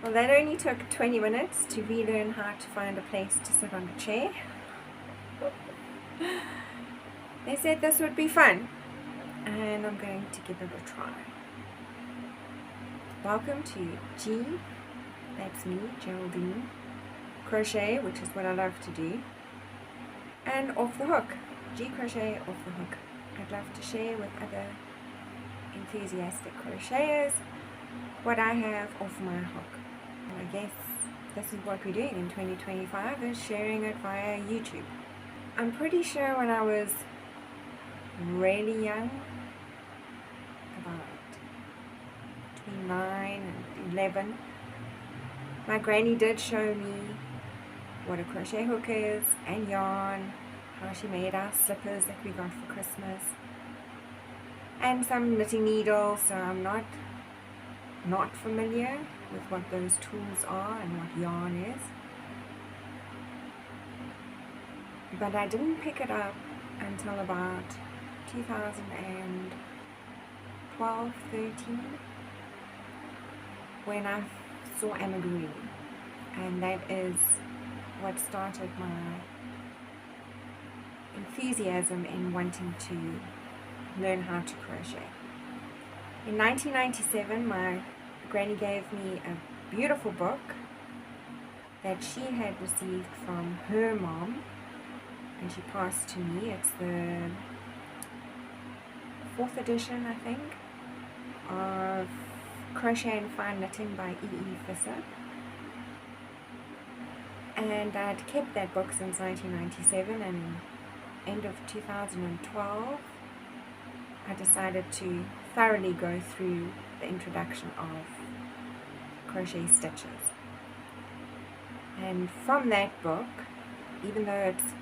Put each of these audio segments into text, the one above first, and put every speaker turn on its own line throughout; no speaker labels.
Well, that only took 20 minutes to relearn how to find a place to sit on a chair. They said this would be fun, and I'm going to give it a try. Welcome to G, that's me, Geraldine, Crochet, which is what I love to do, and Off the Hook, G Crochet Off the Hook. I'd love to share with other enthusiastic crocheters what I have off my hook. And I guess this is what we're doing in 2025, is sharing it via YouTube. I'm pretty sure when I was really young, about between 9 and 11, my granny did show me what a crochet hook is and yarn, how she made our slippers that we got for Christmas, and some knitting needles, so I'm not familiar with what those tools are and what yarn is. But I didn't pick it up until about 2012, 13, when I saw Emma Green, and that is what started my enthusiasm in wanting to learn how to crochet. In 1997, my granny gave me a beautiful book that she had received from her mom, and she passed to me. It's the 4th edition, I think, of Crochet and Fine Knitting by E.E. Visser. And I'd kept that book since 1997, and end of 2012, I decided to thoroughly go through the introduction of crochet stitches. And from that book, even though it's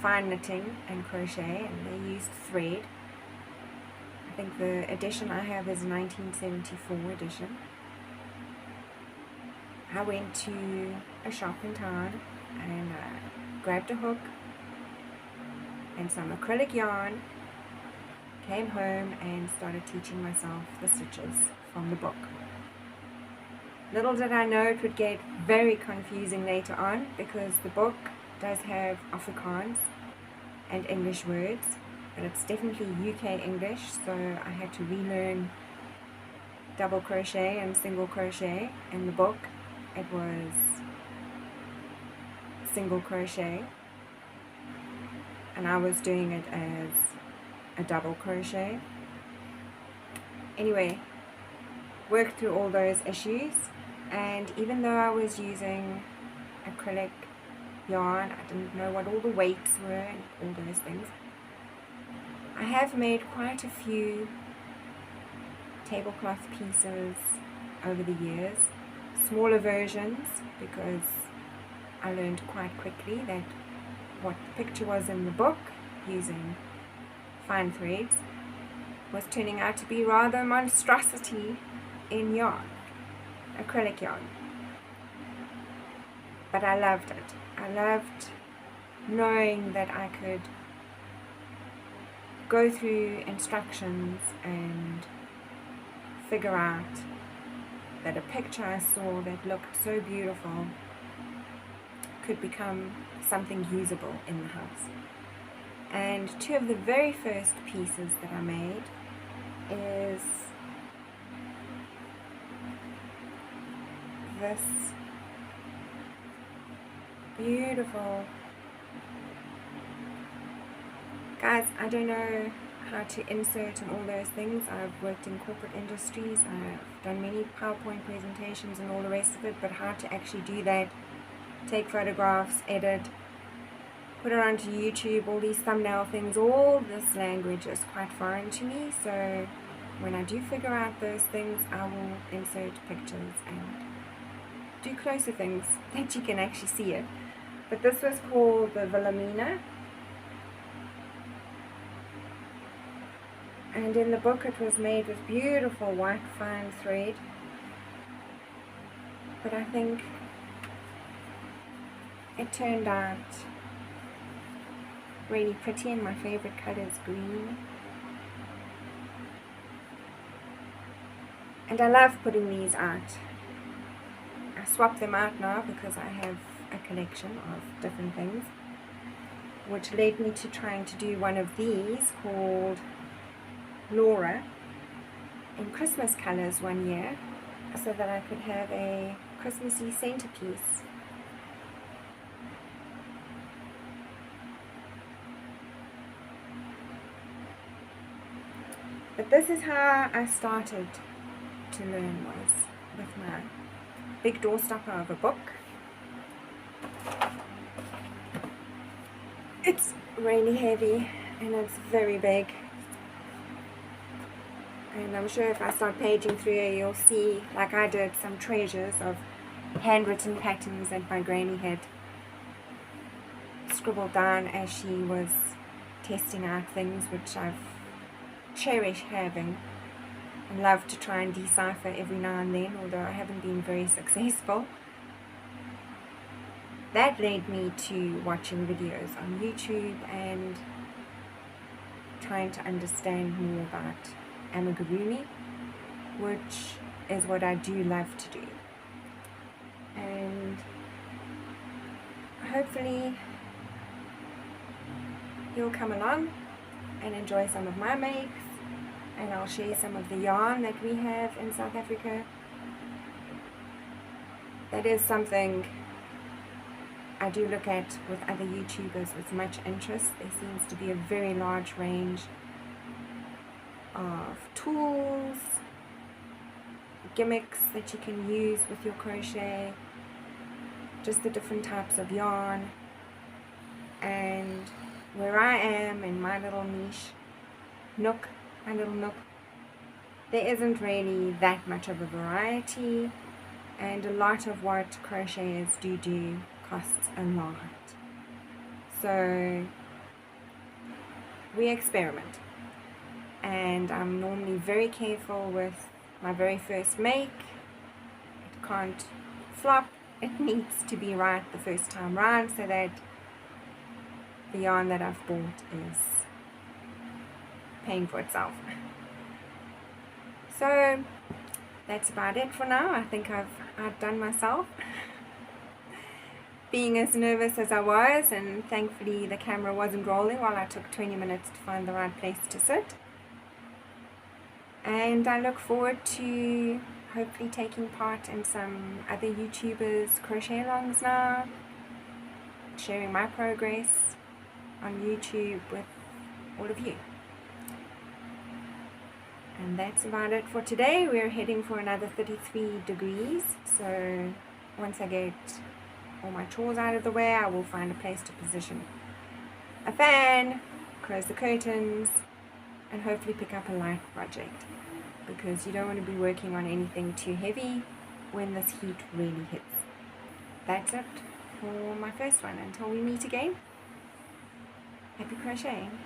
fine knitting and crochet and they used thread, I think the edition I have is 1974 edition, I went to a shop in town and grabbed a hook and some acrylic yarn, came home and started teaching myself the stitches from the book. Little did I know it would get very confusing later on, because the book does have Afrikaans and English words, but it's definitely UK English, so I had to relearn double crochet and single crochet. In the book it was single crochet, and I was doing it as a double crochet. Anyway, worked through all those issues, and even though I was using acrylic yarn, I didn't know what all the weights were and all those things. I have made quite a few tablecloth pieces over the years, smaller versions, because I learned quite quickly that what the picture was in the book, using fine threads, was turning out to be rather a monstrosity in yarn, acrylic yarn. But I loved it. I loved knowing that I could go through instructions and figure out that a picture I saw that looked so beautiful could become something usable in the house. And two of the very first pieces that I made is this beautiful, guys, I don't know how to insert and all those things. I've worked in corporate industries, I've done many PowerPoint presentations and all the rest of it, but how to actually do that, take photographs, edit, put it onto YouTube, all these thumbnail things, all this language is quite foreign to me. So when I do figure out those things, I will insert pictures and do closer things that you can actually see it. But this was called the Wilhelmina, and in the book it was made with beautiful white fine thread, but I think it turned out really pretty, and my favorite color is green. And I love putting these out I swap them out now because I have a collection of different things, which led me to trying to do one of these called Laura in Christmas colors one year, so that I could have a Christmassy centerpiece. But this is how I started to learn, was with my big doorstopper of a book. It's really heavy and it's very big, and I'm sure if I start paging through here you'll see, like I did, some treasures of handwritten patterns that my granny had scribbled down as she was testing out things, which I've cherished having and love to try and decipher every now and then, although I haven't been very successful. That led me to watching videos on YouTube and trying to understand more about amigurumi, which is what I do love to do. And hopefully you'll come along and enjoy some of my makes, and I'll share some of the yarn that we have in South Africa. That is something I do look at with other YouTubers with much interest. There seems to be a very large range of tools, gimmicks that you can use with your crochet, just the different types of yarn. And where I am in my little niche nook, my little nook, there isn't really that much of a variety, and a lot of what crocheters do costs a lot. So we experiment, and I'm normally very careful with my very first make. It can't flop, it needs to be right the first time round, so that the yarn that I've bought is paying for itself. So that's about it for now. I think I've outdone myself, being as nervous as I was, and thankfully the camera wasn't rolling while I took 20 minutes to find the right place to sit. And I look forward to hopefully taking part in some other YouTubers' crochet alongs now, sharing my progress on YouTube with all of you. And that's about it for today. We're heading for another 33 degrees, so once I get all my chores out of the way, I will find a place to position a fan, close the curtains, and hopefully pick up a light project, because you don't want to be working on anything too heavy when this heat really hits. That's it for my first one. Until we meet again, happy crocheting.